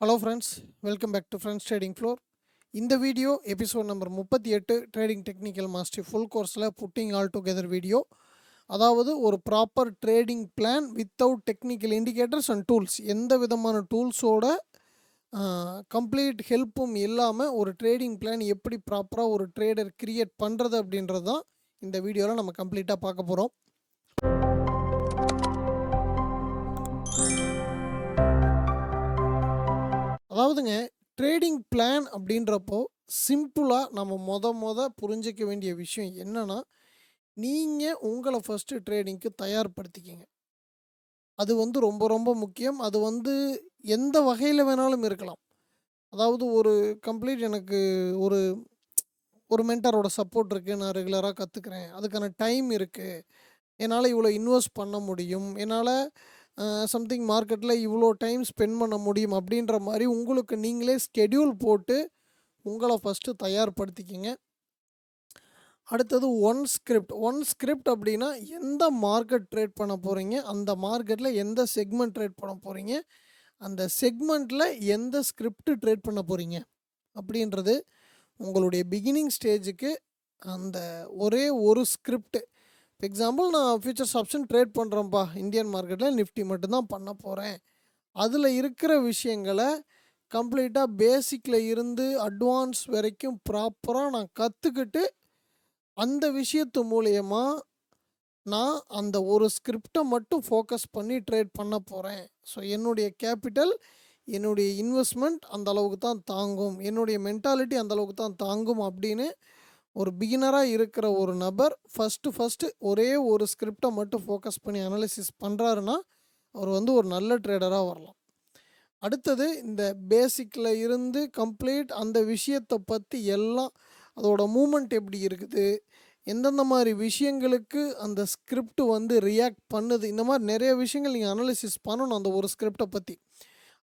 Hello friends, welcome back to friends trading floor. இந்த video episode number 38 trading technical mastery full கோர்ஸில் putting all together video. அதாவது ஒரு proper trading plan without technical indicators and tools, எந்த விதமான டூல்ஸோட complete ஹெல்ப்பும் இல்லாமல் ஒரு trading plan எப்படி ப்ராப்பராக ஒரு ட்ரேடர் கிரியேட் பண்ணுறது அப்படின்றது தான் இந்த வீடியோவில் நம்ம கம்ப்ளீட்டாக பார்க்க போகிறோம். அதாவதுங்க, ட்ரேடிங் பிளான் அப்படின்றப்போ சிம்பிளாக நம்ம புரிஞ்சிக்க வேண்டிய விஷயம் என்னென்னா, நீங்கள் உங்களை ஃபஸ்ட்டு ட்ரேடிங்க்கு தயார்படுத்திக்கிங்க. அது ரொம்ப ரொம்ப முக்கியம். அது எந்த வகையில் வேணாலும் இருக்கலாம். அதாவது ஒரு கம்ப்ளீட் எனக்கு ஒரு ஒரு மென்டரோட சப்போர்ட் இருக்குது, நான் ரெகுலராக கற்றுக்குறேன், அதுக்கான டைம் இருக்குது, என்னால் இவ்வளோ இன்வெஸ்ட் பண்ண முடியும், என்னால் சம்திங் மார்க்கெட்டில் இவ்வளோ டைம் ஸ்பெண்ட் பண்ண முடியும் அப்படின்ற மாதிரி உங்களுக்கு நீங்களே ஸ்கெடியூல் போட்டு உங்களை ஃபஸ்ட்டு தயார்படுத்திக்கிங்க. அடுத்தது ஒன் ஸ்கிரிப்ட் அப்படின்னா எந்த மார்க்கெட் ட்ரேட் பண்ண போகிறீங்க, அந்த மார்க்கெட்டில் எந்த செக்மெண்ட் ட்ரேட் பண்ண போகிறீங்க, அந்த செக்மெண்ட்டில் எந்த ஸ்கிரிப்ட் ட்ரேட் பண்ண போகிறீங்க அப்படின்றது உங்களுடைய பிகினிங் ஸ்டேஜுக்கு அந்த ஒரே ஒரு ஸ்கிரிப்ட். எக்ஸாம்பிள், நான் ஃபியூச்சர்ஸ் ஆப்ஷன் ட்ரேட் பண்ணுறேன்ப்பா, இந்தியன் மார்க்கெட்டில் நிஃப்டி மட்டும்தான் பண்ண போகிறேன். அதில் இருக்கிற விஷயங்களை கம்ப்ளீட்டாக பேசிக்கில் இருந்து அட்வான்ஸ் வரைக்கும் ப்ராப்பராக நான் கற்றுக்கிட்டு அந்த விஷயத்து மூலயமா நான் அந்த ஒரு ஸ்கிரிப்டை மட்டும் ஃபோக்கஸ் பண்ணி ட்ரேட் பண்ண போகிறேன். ஸோ என்னுடைய கேபிட்டல், என்னுடைய இன்வெஸ்ட்மெண்ட் அந்த அளவுக்கு தான் தாங்கும், என்னுடைய மென்டாலிட்டி அந்த அளவுக்கு தான் தாங்கும் அப்படின்னு ஒரு பிகினராக இருக்கிற ஒரு நபர் ஃபஸ்ட்டு ஒரே ஒரு ஸ்கிரிப்டை மட்டும் ஃபோக்கஸ் பண்ணி அனாலிசிஸ் பண்ணுறாருன்னா அவர் ஒரு நல்ல ட்ரேடராக வரலாம். அடுத்தது, இந்த பேசிக்கில் இருந்து கம்ப்ளீட் அந்த விஷயத்தை பற்றி எல்லாம், அதோட மூமெண்ட் எப்படி இருக்குது, எந்தெந்த மாதிரி விஷயங்களுக்கு அந்த ஸ்கிரிப்ட் ரியாக்ட் பண்ணுது, இந்த மாதிரி நிறைய விஷயங்கள் நீங்கள் அனாலிசிஸ் பண்ணணும் அந்த ஒரு ஸ்கிரிப்டை பற்றி.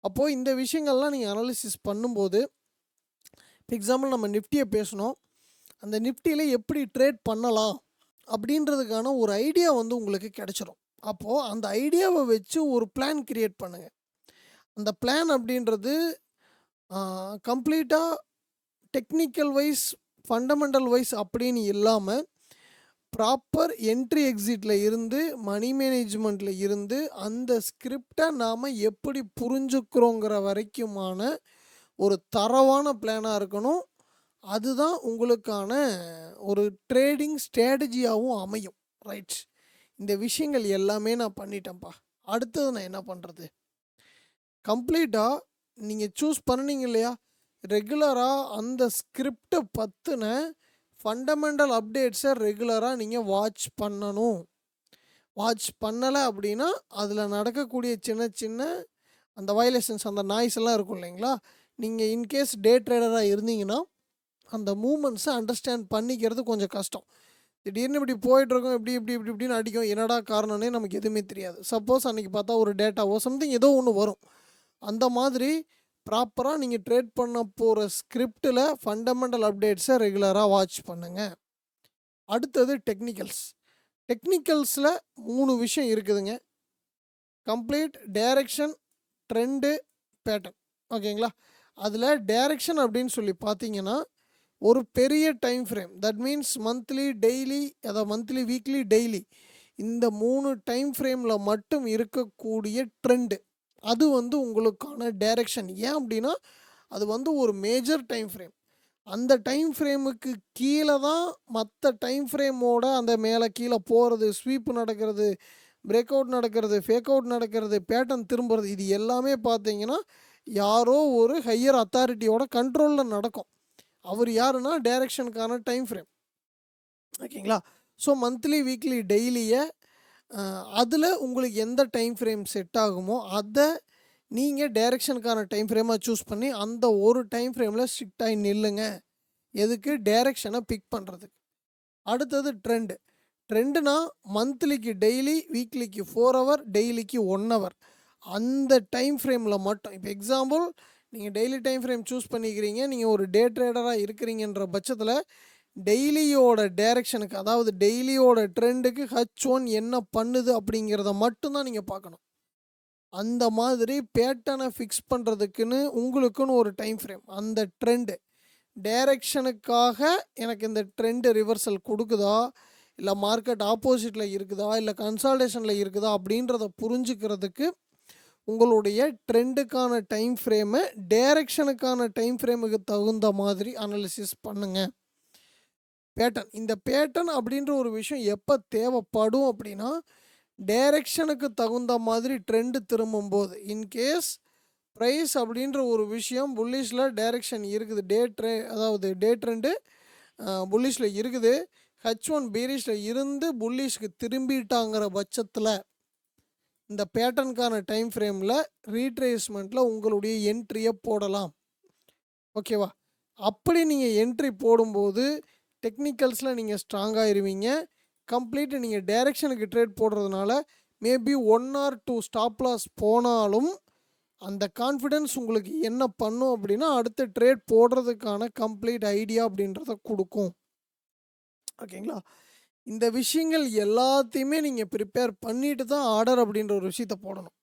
அப்போது இந்த விஷயங்கள்லாம் நீங்கள் அனாலிசிஸ் பண்ணும்போது, இப்போ எக்ஸாம்பிள் நம்ம நிஃப்டியை பேசணும், அந்த நிஃப்டியில் எப்படி ட்ரேட் பண்ணலாம் அப்படின்றதுக்கான ஒரு ஐடியா உங்களுக்கு கிடச்சிரும். அப்போது அந்த ஐடியாவை வச்சு ஒரு பிளான் கிரியேட் பண்ணுங்கள். அந்த பிளான் அப்படின்றது கம்ப்ளீட்டாக டெக்னிக்கல் வைஸ், ஃபண்டமெண்டல் வைஸ் அப்படின்னு இல்லாமல் ப்ராப்பர் என்ட்ரி எக்ஸிட்டில் இருந்து, மணி மேனேஜ்மெண்ட்டில் இருந்து, அந்த ஸ்கிரிப்டை நாம் எப்படி புரிஞ்சுக்கிறோங்கிற வரைக்குமான ஒரு தரவான பிளானாக இருக்கணும். அதுதான் உங்களுக்கான ஒரு ட்ரேடிங் ஸ்ட்ராட்டஜியாகவும் அமையும். ரைட், இந்த விஷயங்கள் எல்லாமே நான் பண்ணிட்டேன்ப்பா. அடுத்தது நான் என்ன பண்ணுறது? கம்ப்ளீட்டாக நீங்கள் சூஸ் பண்ணினீங்க இல்லையா, ரெகுலராக அந்த ஸ்கிரிப்டை பற்றின ஃபண்டமெண்டல் அப்டேட்ஸை ரெகுலராக நீங்கள் வாட்ச் பண்ணணும். வாட்ச் பண்ணலை அப்படின்னா அதில் நடக்கக்கூடிய சின்ன சின்ன அந்த வயலேஷன்ஸ், அந்த நாய்ஸ் எல்லாம் இருக்கும் இல்லைங்களா, நீங்கள் இன்கேஸ் டே ட்ரேடராக இருந்தீங்கன்னா அந்த மூமெண்ட்ஸை அண்டர்ஸ்டாண்ட் பண்ணிக்கிறது கொஞ்சம் கஷ்டம். திடீர்னு இப்படி போயிட்டுருக்கோம், இப்படின்னு அடிக்கும், என்னடா காரணம்னே நமக்கு எதுவுமே தெரியாது. சப்போஸ் அன்றைக்கி பார்த்தா ஒரு டேட்டாவோ சம்திங் ஏதோ ஒன்று வரும். அந்த மாதிரி ப்ராப்பராக நீங்கள் ட்ரேட் பண்ண போகிற ஸ்கிரிப்டில் ஃபண்டமெண்டல் அப்டேட்ஸை ரெகுலராக வாட்ச் பண்ணுங்கள். அடுத்தது டெக்னிக்கல்ஸில் 3 விஷயம் இருக்குதுங்க. Complete direction, trend, pattern. ஓகேங்களா? அதில் டைரக்ஷன் அப்படின்னு சொல்லி பார்த்தீங்கன்னா ஒரு பெரிய time frame, that means monthly, daily, அதாவது மந்த்லி, வீக்லி, டெய்லி, இந்த 3 டைம் ஃப்ரேமில் மட்டும் இருக்கக்கூடிய ட்ரெண்டு, அது உங்களுக்கான டைரக்ஷன். ஏன் அப்படின்னா அது ஒரு மேஜர் டைம் ஃப்ரேம். அந்த டைம் ஃப்ரேமுக்கு கீழே தான் மற்ற டைம் ஃப்ரேமோட அந்த மேலே கீழே போகிறது, ஸ்வீப்பு நடக்கிறது, பிரேக் அவுட் நடக்கிறது, ஃபேக் அவுட் நடக்கிறது, பேட்டர்ன் திரும்புறது, இது எல்லாமே பார்த்தீங்கன்னா யாரோ ஒரு ஹையர் அத்தாரிட்டியோட கண்ட்ரோலில் நடக்கும். அவர் யாருன்னா டைரக்ஷனுக்கான டைம் ஃப்ரேம். ஓகேங்களா? ஸோ மந்த்லி, வீக்லி, டெய்லியை அதில் உங்களுக்கு எந்த டைம் ஃப்ரேம் செட் ஆகுமோ அதை நீங்கள் டைரக்ஷனுக்கான டைம் ஃப்ரேமாக சூஸ் பண்ணி அந்த ஒரு டைம் ஃப்ரேமில் ஸ்ட்ரிக்டாகி நில்லுங்க. எதுக்கு? டைரக்ஷனை பிக் பண்ணுறதுக்கு. அடுத்தது ட்ரெண்டுனா மந்த்லிக்கு டெய்லி, வீக்லிக்கு 4 ஹவர், டெய்லிக்கு 1 ஹவர், அந்த டைம் ஃப்ரேமில் மட்டும். இப்போ எக்ஸாம்பிள், நீங்கள் டெய்லி டைம் ஃப்ரேம் சூஸ் பண்ணிக்கிறீங்க, நீங்கள் ஒரு டே ட்ரேடராக இருக்கிறீங்கன்ற பட்சத்தில் டெய்லியோட டைரக்ஷனுக்கு, அதாவது டெய்லியோட ட்ரெண்டுக்கு H1 என்ன பண்ணுது அப்படிங்கிறத மட்டும்தான் நீங்கள் பார்க்கணும். அந்த மாதிரி பேட்டர்னை ஃபிக்ஸ் பண்ணுறதுக்குன்னு உங்களுக்குன்னு ஒரு டைம் ஃப்ரேம், அந்த ட்ரெண்டு டைரக்ஷனுக்காக எனக்கு இந்த ட்ரெண்டு ரிவர்சல் கொடுக்குதா, இல்லை மார்க்கெட் ஆப்போசிட்டில் இருக்குதா, இல்லை கன்சால்டேஷனில் இருக்குதா அப்படின்றத புரிஞ்சுக்கிறதுக்கு உங்களுடைய ட்ரெண்டுக்கான டைம் ஃப்ரேமை டைரக்ஷனுக்கான டைம் ஃப்ரேமுக்கு தகுந்த மாதிரி அனாலிசிஸ் பண்ணுங்கள். இந்த பேட்டர்ன் அப்படின்ற ஒரு விஷயம் எப்போ தேவைப்படும் அப்படின்னா, டைரக்ஷனுக்கு தகுந்த மாதிரி ட்ரெண்டு திரும்பும்போது. இன்கேஸ் ப்ரைஸ் அப்படின்ற ஒரு விஷயம் புல்லிஷில் டைரக்ஷன் இருக்குது, அதாவது டே ட்ரெண்டு புல்லிஷில் இருக்குது, H1 பீரிஷில் இருந்து புல்லிஷ்க்கு திரும்பிட்டாங்கிற பட்சத்தில் இந்த பேட்டர்னுக்கான டைம் ஃப்ரேமில் ரீட்ரேஸ்மெண்ட்டில் உங்களுடைய என்ட்ரியை போடலாம். ஓகேவா? அப்படி நீங்கள் என்ட்ரி போடும்போது டெக்னிக்கல்ஸில் நீங்கள் ஸ்ட்ராங்காகிருவீங்க. கம்ப்ளீட்டு நீங்கள் டைரக்ஷனுக்கு ட்ரேட் போடுறதுனால மேபி 1 or 2 ஸ்டாப் லாஸ் போனாலும் அந்த கான்ஃபிடென்ஸ் உங்களுக்கு என்ன பண்ணும் அப்படின்னா, அடுத்த ட்ரேட் போடுறதுக்கான கம்ப்ளீட் ஐடியா அப்படின்றத கொடுக்கும். ஓகேங்களா? இந்த விஷயங்கள் எல்லாத்தையுமே நீங்கள் ப்ரிப்பேர் பண்ணிட்டு தான் ஆர்டர் அப்படின்ற ஒரு விஷயத்த போடணும்.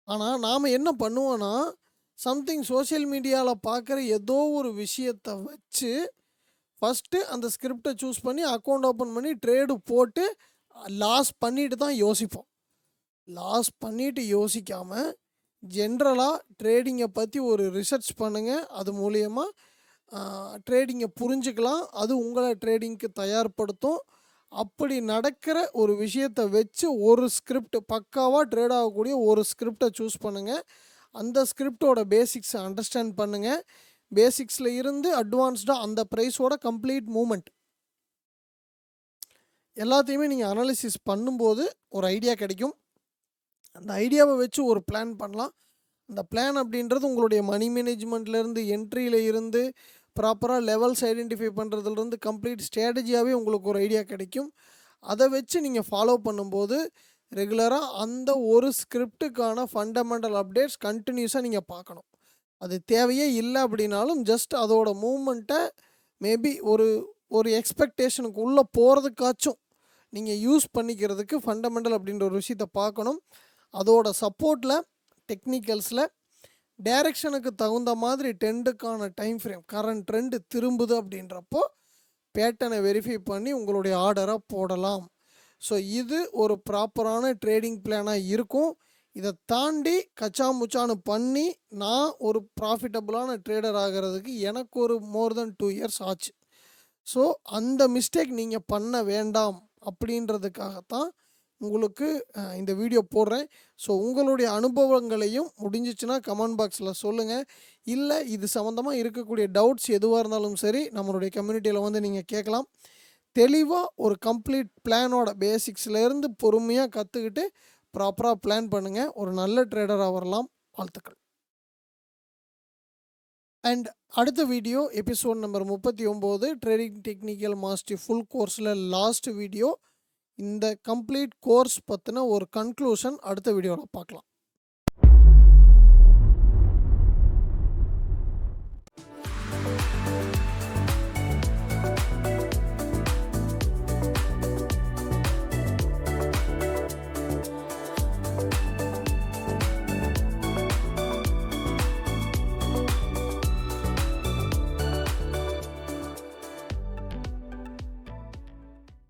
ஆனால் நாம் என்ன பண்ணுவோன்னா, சம்திங் சோஷியல் மீடியாவில் பார்க்குற ஏதோ ஒரு விஷயத்தை வச்சு ஃபஸ்ட்டு அந்த ஸ்கிரிப்டை சூஸ் பண்ணி அக்கௌண்ட் ஓப்பன் பண்ணி ட்ரேடு போட்டு லாஸ் பண்ணிட்டு தான் யோசிப்போம். லாஸ் பண்ணிவிட்டு யோசிக்காமல் ஜென்ரலாக ட்ரேடிங்கை பற்றி ஒரு ரிசர்ச் பண்ணுங்கள். அது மூலியமாக ட்ரேடிங்கை புரிஞ்சுக்கலாம். அது உங்களை ட்ரேடிங்க்கு தயார்படுத்தும். அப்படி நடக்கிற ஒரு விஷயத்தை வச்சு ஒரு ஸ்கிரிப்ட் பக்காவாக ட்ரேட் ஆகக்கூடிய ஒரு ஸ்கிரிப்டை சூஸ் பண்ணுங்கள். அந்த ஸ்கிரிப்டோட பேசிக்ஸை அண்டர்ஸ்டாண்ட் பண்ணுங்கள். பேசிக்ஸில் இருந்து அட்வான்ஸ்டாக அந்த ப்ரைஸோட கம்ப்ளீட் மூமெண்ட் எல்லாத்தையுமே நீங்கள் அனாலிசிஸ் பண்ணும்போது ஒரு ஐடியா கிடைக்கும். அந்த ஐடியாவை வச்சு ஒரு பிளான் பண்ணலாம். அந்த பிளான் அப்படின்றது உங்களுடைய மணி மேனேஜ்மெண்ட்லேருந்து, என்ட்ரியில் இருந்து, ப்ராப்பராக லெவல்ஸ் ஐடென்டிஃபை பண்ணுறதுலேருந்து கம்ப்ளீட் ஸ்ட்ராட்டஜியாகவே உங்களுக்கு ஒரு ஐடியா கிடைக்கும். அதை வச்சு நீங்கள் ஃபாலோ பண்ணும்போது ரெகுலராக அந்த ஒரு ஸ்கிரிப்டுக்கான ஃபண்டமெண்டல் அப்டேட்ஸ் கண்டினியூஸாக நீங்கள் பார்க்கணும். அது தேவையே இல்லை அப்படின்னாலும் ஜஸ்ட் அதோட மூமெண்ட்டை மேபி ஒரு எக்ஸ்பெக்டேஷனுக்கு உள்ளே போகிறதுக்காச்சும் நீங்கள் யூஸ் பண்ணிக்கிறதுக்கு ஃபண்டமெண்டல் அப்படின்ற ஒரு விஷயத்தை பார்க்கணும். அதோட சப்போர்ட்டில் டெக்னிக்கல்ஸில் டைரக்ஷனுக்கு தகுந்த மாதிரி ட்ரெண்டுக்கான டைம் ஃப்ரேம் கரண்ட் ட்ரெண்டு திரும்புது அப்படின்றப்போ பேட்டர்னை வெரிஃபை பண்ணி உங்களுடைய ஆர்டரை போடலாம். ஸோ இது ஒரு ப்ராப்பரான ட்ரேடிங் பிளானாக இருக்கும். இதை தாண்டி கச்சா முச்சான்னு பண்ணி நான் ஒரு ப்ராஃபிட்டபுளான ட்ரேடர் ஆகிறதுக்கு எனக்கு ஒரு மோர் தென் 2 years ஆச்சு. ஸோ அந்த மிஸ்டேக் நீங்கள் பண்ண வேண்டாம் அப்படின்றதுக்காகத்தான் உங்களுக்கு இந்த வீடியோ போடுறேன். ஸோ உங்களுடைய அனுபவங்களையும் முடிஞ்சிச்சுன்னா கமெண்ட் பாக்ஸில் சொல்லுங்கள். இல்லை இது சம்மந்தமாக இருக்கக்கூடிய டவுட்ஸ் எதுவாக இருந்தாலும் சரி நம்மளுடைய கம்யூனிட்டியில் வந்து நீங்கள் கேட்கலாம். தெளிவாக ஒரு கம்ப்ளீட் பிளானோட பேசிக்ஸ்லேருந்து பொறுமையாக கற்றுக்கிட்டு ப்ராப்பராக பிளான் பண்ணுங்கள். ஒரு நல்ல ட்ரேடராக வரலாம். வாழ்த்துக்கள். அண்ட் அடுத்த video episode number 39 trading technical mastery full கோர்ஸில் லாஸ்ட் வீடியோ. இந்த கம்ப்ளீட் கோர்ஸ் பற்றின ஒரு கன்க்ளூஷன் அடுத்த வீடியோவில் பார்க்கலாம்.